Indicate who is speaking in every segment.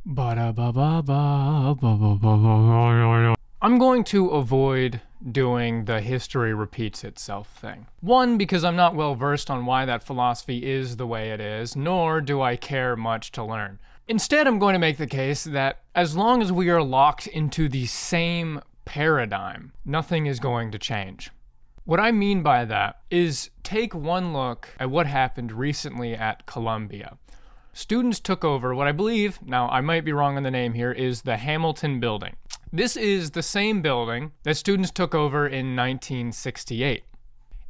Speaker 1: I'm going to avoid doing the history repeats itself thing. One, because I'm not well versed on why that philosophy is the way it is, nor do I care much to learn. Instead, I'm going to make the case that as long as we are locked into the same paradigm, nothing is going to change. What I mean by that is take one look at what happened recently at Columbia. Students took over what I believe, now I might be wrong on the name here, is the Hamilton Building. This is the same building that students took over in 1968.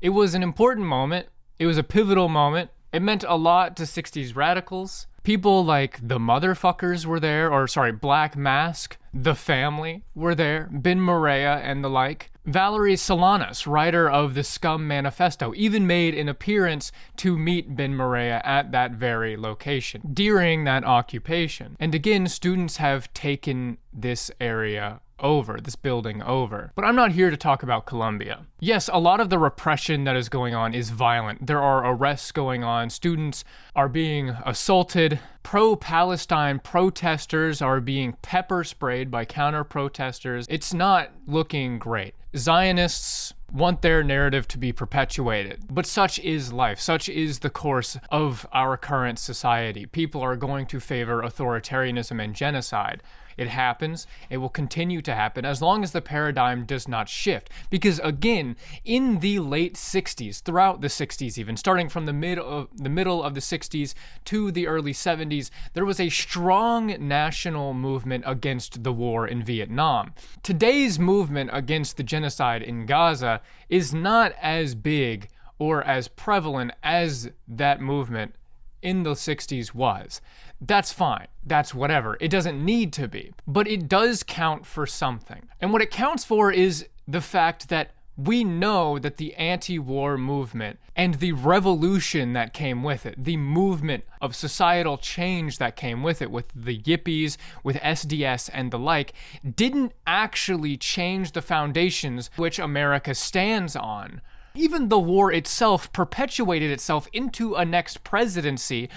Speaker 1: It was an important moment. It was a pivotal moment. It meant a lot to 60s radicals. People like the Motherfuckers were there, Black Mask, The Family were there, Ben MIRA and the like. Valerie Solanas, writer of the Scum Manifesto, even made an appearance to meet Ben MIRA at that very location during that occupation. And again, students have taken this area over, this building over. But I'm not here to talk about Columbia. Yes, a lot of the repression that is going on is violent. There are arrests going on. Students are being assaulted. Pro-Palestine protesters are being pepper sprayed by counter-protesters. It's not looking great. Zionists want their narrative to be perpetuated. But such is life. Such is the course of our current society. People are going to favor authoritarianism and genocide. It happens. It will continue to happen as long as the paradigm does not shift. Because again, in the late 60s, throughout the 60s even, starting from the middle of the 60s to the early 70s, there was a strong national movement against the war in Vietnam. Today's movement against the genocide in Gaza is not as big or as prevalent as that movement in the 60s was. That's fine. That's whatever. It doesn't need to be. But it does count for something. And what it counts for is the fact that we know that the anti-war movement and the revolution that came with it, the movement of societal change that came with it, with the yippies, with SDS and the like, didn't actually change the foundations which America stands on. Even the war itself perpetuated itself into a next presidency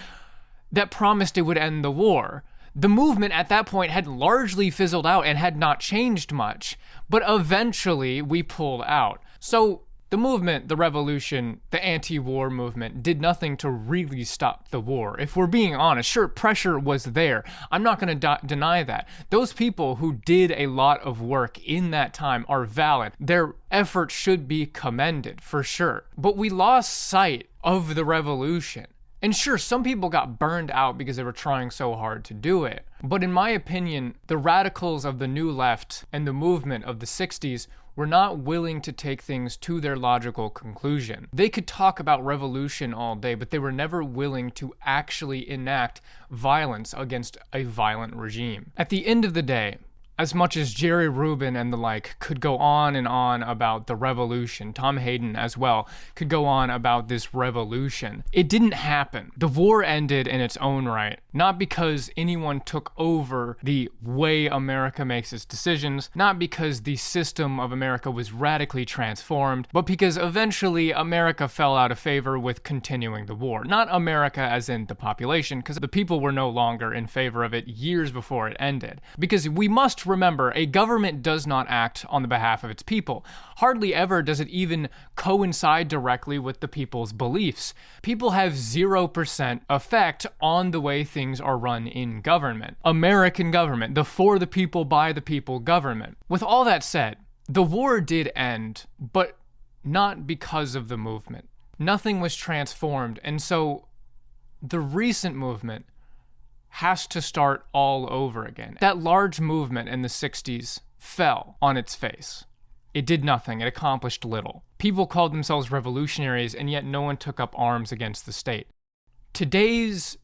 Speaker 1: that promised it would end the war. The movement at that point had largely fizzled out and had not changed much, but eventually we pulled out. So the movement, the revolution, the anti-war movement did nothing to really stop the war. If we're being honest, sure, pressure was there. I'm not going to deny that. Those people who did a lot of work in that time are valid. Their effort should be commended, for sure. But we lost sight of the revolution. And sure, some people got burned out because they were trying so hard to do it. But in my opinion, the radicals of the New Left and the movement of the 60s were not willing to take things to their logical conclusion. They could talk about revolution all day, but they were never willing to actually enact violence against a violent regime. At the end of the day, as much as Jerry Rubin and the like could go on and on about the revolution, Tom Hayden as well could go on about this revolution, it didn't happen. The war ended in its own right, not because anyone took over the way America makes its decisions, not because the system of America was radically transformed, but because eventually America fell out of favor with continuing the war. Not America as in the population, because the people were no longer in favor of it years before it ended. Because we must remember, a government does not act on the behalf of its people. Hardly ever does it even coincide directly with the people's beliefs. People have 0% effect on the way things are run in government. American government, the for the people, by the people government. With all that said, the war did end, but not because of the movement. Nothing was transformed, and so the recent movement has to start all over again. That large movement in the 60s fell on its face. It did nothing. It accomplished little. People called themselves revolutionaries, and yet no one took up arms against the state. Today's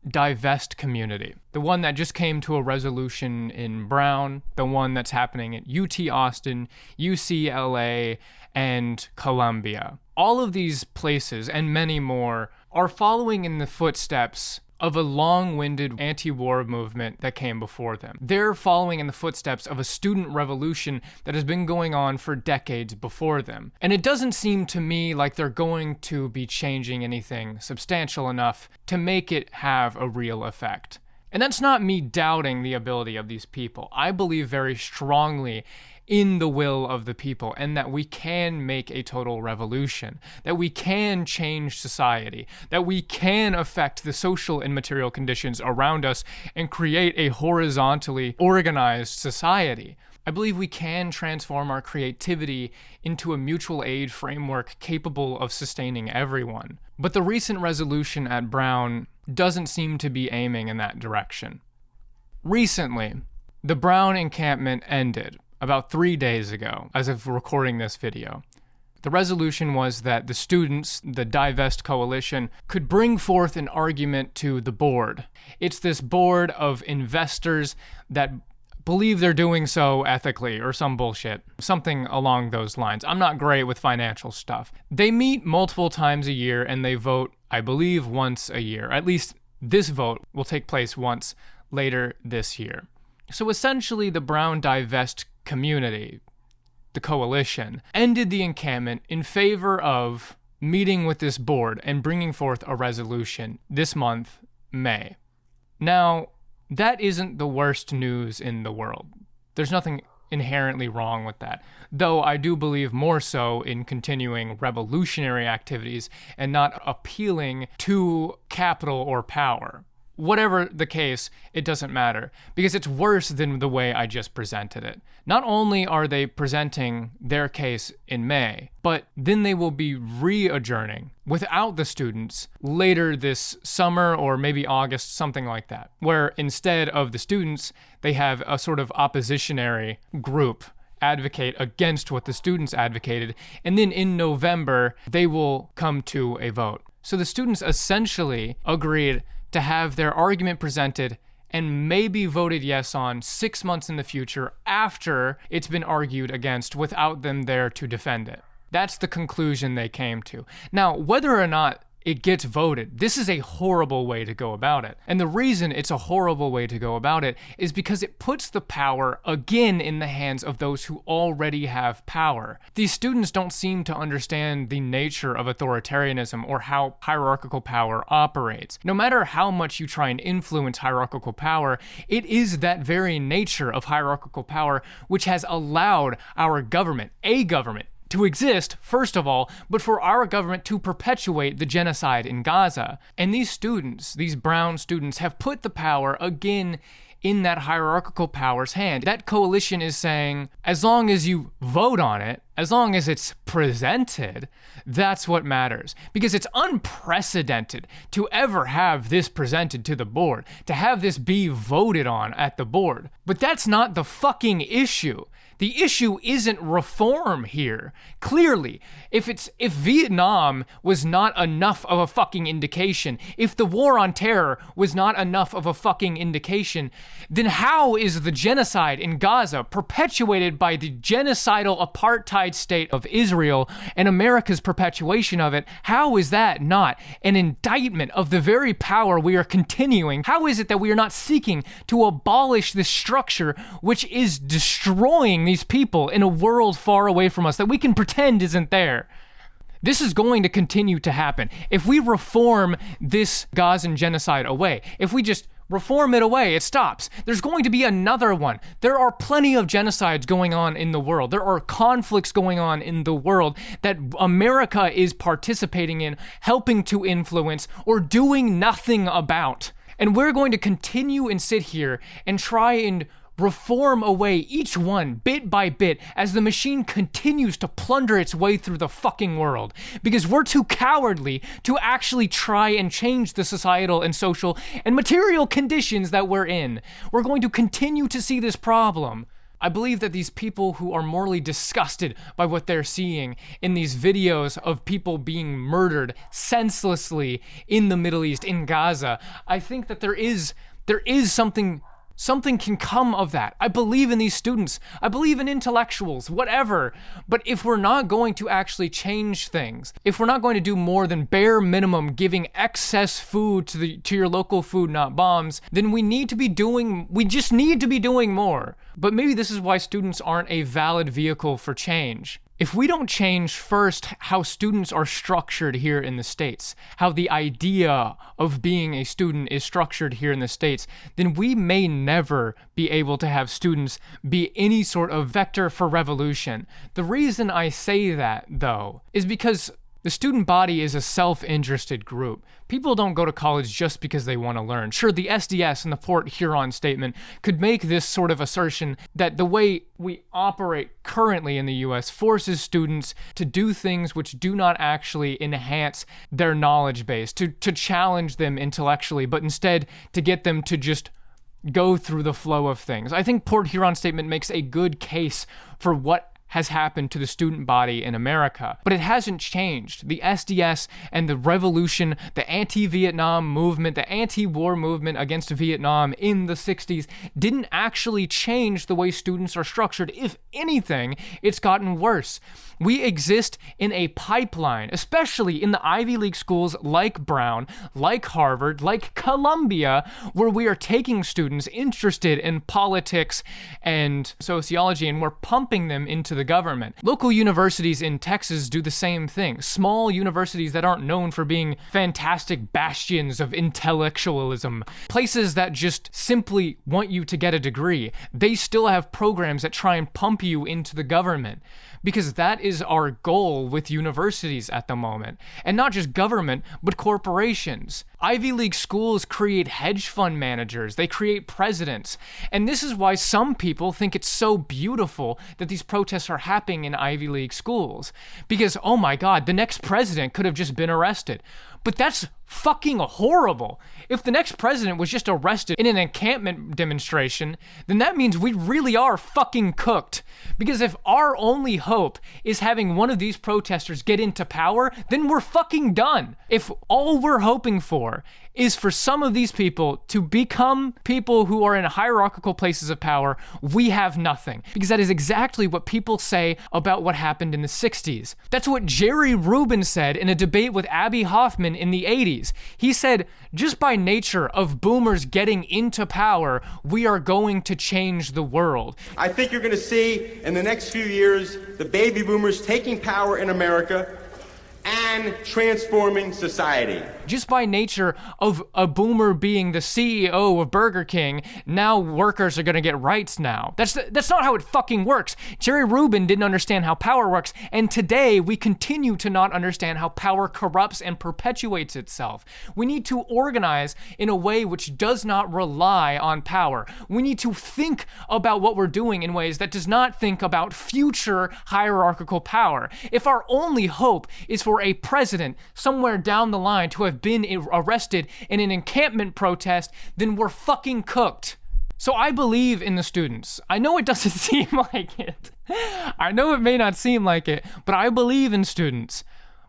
Speaker 1: Divest community, the one that just came to a resolution in Brown, the one that's happening at UT Austin, UCLA, and Columbia. All of these places, and many more, are following in the footsteps of a long-winded anti-war movement that came before them. They're following in the footsteps of a student revolution that has been going on for decades before them. And it doesn't seem to me like they're going to be changing anything substantial enough to make it have a real effect. And that's not me doubting the ability of these people. I believe very strongly in the will of the people, and that we can make a total revolution, that we can change society, that we can affect the social and material conditions around us and create a horizontally organized society. I believe we can transform our creativity into a mutual aid framework capable of sustaining everyone. But the recent resolution at Brown doesn't seem to be aiming in that direction. Recently, the Brown encampment ended about 3 days ago, as of recording this video. The resolution was that the students, the Divest Coalition, could bring forth an argument to the board. It's this board of investors that believe they're doing so ethically or some bullshit, something along those lines. I'm not great with financial stuff. They meet multiple times a year and they vote, I believe, once a year. At least this vote will take place once later this year. So essentially the Brown Divest community, the coalition, ended the encampment in favor of meeting with this board and bringing forth a resolution this month, May. Now, that isn't the worst news in the world. There's nothing inherently wrong with that, though I do believe more so in continuing revolutionary activities and not appealing to capital or power. Whatever the case, it doesn't matter, because it's worse than the way I just presented it. Not only are they presenting their case in May, but then they will be re-adjourning without the students later this summer or maybe August, something like that, where instead of the students, they have a sort of oppositionary group advocate against what the students advocated, and then in November, they will come to a vote. So the students essentially agreed to have their argument presented and maybe voted yes on 6 months in the future after it's been argued against without them there to defend it. That's the conclusion they came to. Now, whether or not it gets voted, this is a horrible way to go about it. And the reason it's a horrible way to go about it is because it puts the power again in the hands of those who already have power. These students don't seem to understand the nature of authoritarianism or how hierarchical power operates. No matter how much you try and influence hierarchical power, it is that very nature of hierarchical power which has allowed our government, to exist, first of all, but for our government to perpetuate the genocide in Gaza. And these students, these Brown students, have put the power again in that hierarchical power's hand. That coalition is saying, as long as you vote on it, as long as it's presented, that's what matters. Because it's unprecedented to ever have this presented to the board, to have this be voted on at the board. But that's not the fucking issue. The issue isn't reform here. Clearly, if Vietnam was not enough of a fucking indication, if the war on terror was not enough of a fucking indication, then how is the genocide in Gaza perpetuated by the genocidal apartheid state of Israel and America's perpetuation of it? How is that not an indictment of the very power we are continuing? How is it that we are not seeking to abolish this structure which is destroying these people in a world far away from us that we can pretend isn't there? This is going to continue to happen. If we reform this Gazan genocide away, if we just reform it away, it stops. There's going to be another one. There are plenty of genocides going on in the world. There are conflicts going on in the world that America is participating in, helping to influence, or doing nothing about. And we're going to continue and sit here and try and reform away each one bit by bit as the machine continues to plunder its way through the fucking world, because we're too cowardly to actually try and change the societal and social and material conditions that we're in. We're going to continue to see this problem. I believe that these people who are morally disgusted by what they're seeing in these videos of people being murdered senselessly in the Middle East, in Gaza, I think that there is something can come of that. I believe in these students. I believe in intellectuals, whatever. But if we're not going to actually change things, if we're not going to do more than bare minimum giving excess food to your local Food Not Bombs, then we just need to be doing more. But maybe this is why students aren't a valid vehicle for change. If we don't change first how students are structured here in the States, how the idea of being a student is structured here in the States, then we may never be able to have students be any sort of vector for revolution. The reason I say that, though, is because the student body is a self-interested group. People don't go to college just because they want to learn. Sure, the SDS and the Fort Huron Statement could make this sort of assertion that the way we operate currently in the US forces students to do things which do not actually enhance their knowledge base, to challenge them intellectually, but instead to get them to just go through the flow of things. I think Fort Huron Statement makes a good case for what has happened to the student body in America, but it hasn't changed. The SDS and the revolution, the anti-Vietnam movement, the anti-war movement against Vietnam in the 60s didn't actually change the way students are structured. If anything, it's gotten worse. We exist in a pipeline, especially in the Ivy League schools like Brown, like Harvard, like Columbia, where we are taking students interested in politics and sociology and we're pumping them into the government. Local universities in Texas do the same thing. Small universities that aren't known for being fantastic bastions of intellectualism, places that just simply want you to get a degree, they still have programs that try and pump you into the government. Because that is our goal with universities at the moment. And not just government, but corporations. Ivy League schools create hedge fund managers, they create presidents. And this is why some people think it's so beautiful that these protests are happening in Ivy League schools. Because, oh my God, the next president could have just been arrested. But that's fucking horrible. If the next president was just arrested in an encampment demonstration, then that means we really are fucking cooked. Because if our only hope is having one of these protesters get into power, then we're fucking done. If all we're hoping for is for some of these people to become people who are in hierarchical places of power, we have nothing. Because that is exactly what people say about what happened in the 60s. That's what Jerry Rubin said in a debate with Abby Hoffman in the 80s. He said, just by nature of boomers getting into power, we are going to change the world.
Speaker 2: I think you're going to see in the next few years the baby boomers taking power in America and transforming society.
Speaker 1: Just by nature of a boomer being the CEO of Burger King, now workers are gonna get rights now. That's not how it fucking works. Jerry Rubin didn't understand how power works, and today we continue to not understand how power corrupts and perpetuates itself. We need to organize in a way which does not rely on power. We need to think about what we're doing in ways that does not think about future hierarchical power. If our only hope is for a president somewhere down the line to have been arrested in an encampment protest, then we're fucking cooked. So I believe in the students. I know it doesn't seem like it. I know it may not seem like it, but I believe in students.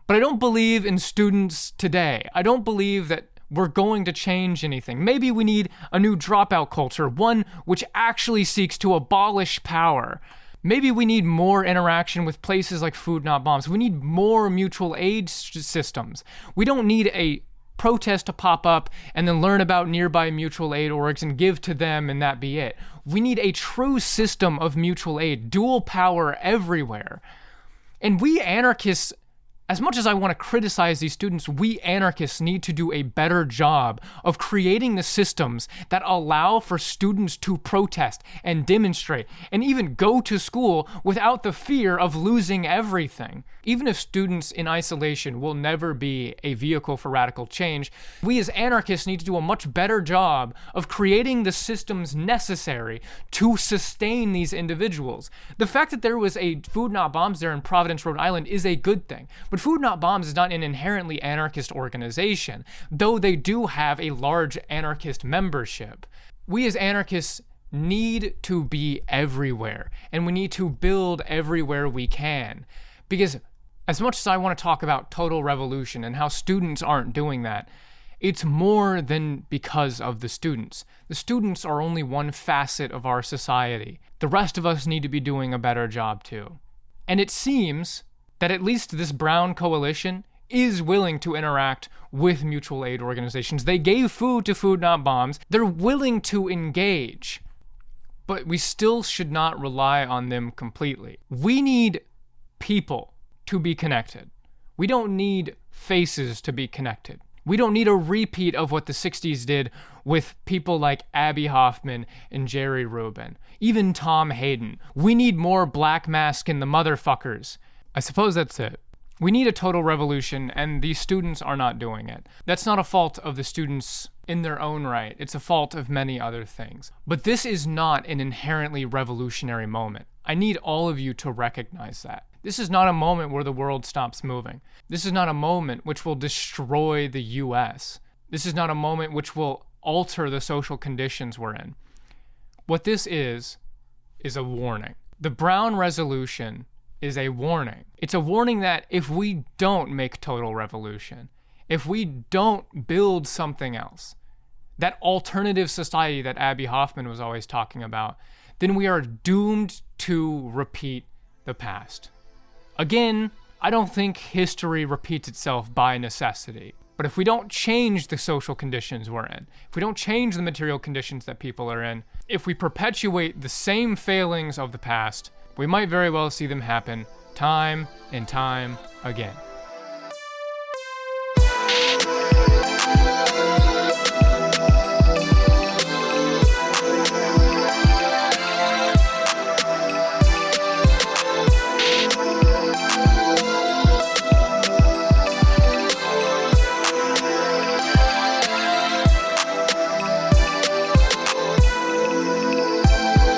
Speaker 1: But I don't believe in students today. I don't believe that we're going to change anything. Maybe we need a new dropout culture, one which actually seeks to abolish power. Maybe we need more interaction with places like Food Not Bombs. We need more mutual aid systems. We don't need a protest to pop up and then learn about nearby mutual aid orgs and give to them and that be it. We need a true system of mutual aid, dual power everywhere. And we anarchists, as much as I want to criticize these students, we anarchists need to do a better job of creating the systems that allow for students to protest and demonstrate and even go to school without the fear of losing everything. Even if students in isolation will never be a vehicle for radical change, we as anarchists need to do a much better job of creating the systems necessary to sustain these individuals. The fact that there was a Food Not Bombs there in Providence, Rhode Island is a good thing. But Food Not Bombs is not an inherently anarchist organization, though they do have a large anarchist membership. We as anarchists need to be everywhere, and we need to build everywhere we can. Because as much as I want to talk about total revolution and how students aren't doing that, it's more than because of the students. The students are only one facet of our society. The rest of us need to be doing a better job too. And it seems that at least this Brown coalition is willing to interact with mutual aid organizations. They gave food to Food Not Bombs. They're willing to engage. But we still should not rely on them completely. We need people to be connected. We don't need faces to be connected. We don't need a repeat of what the 60s did with people like Abby Hoffman and Jerry Rubin, even Tom Hayden. We need more Black Mask in the motherfuckers. I suppose that's it. We need a total revolution, and these students are not doing it. That's not a fault of the students in their own right. It's a fault of many other things. But this is not an inherently revolutionary moment. I need all of you to recognize that. This is not a moment where the world stops moving. This is not a moment which will destroy the US. This is not a moment which will alter the social conditions we're in. What this is a warning. The Brown Resolution is a warning. It's a warning that if we don't make total revolution, if we don't build something else, that alternative society that Abby Hoffman was always talking about, then we are doomed to repeat the past. Again, I don't think history repeats itself by necessity. But if we don't change the social conditions we're in, if we don't change the material conditions that people are in, if we perpetuate the same failings of the past, we might very well see them happen time and time again.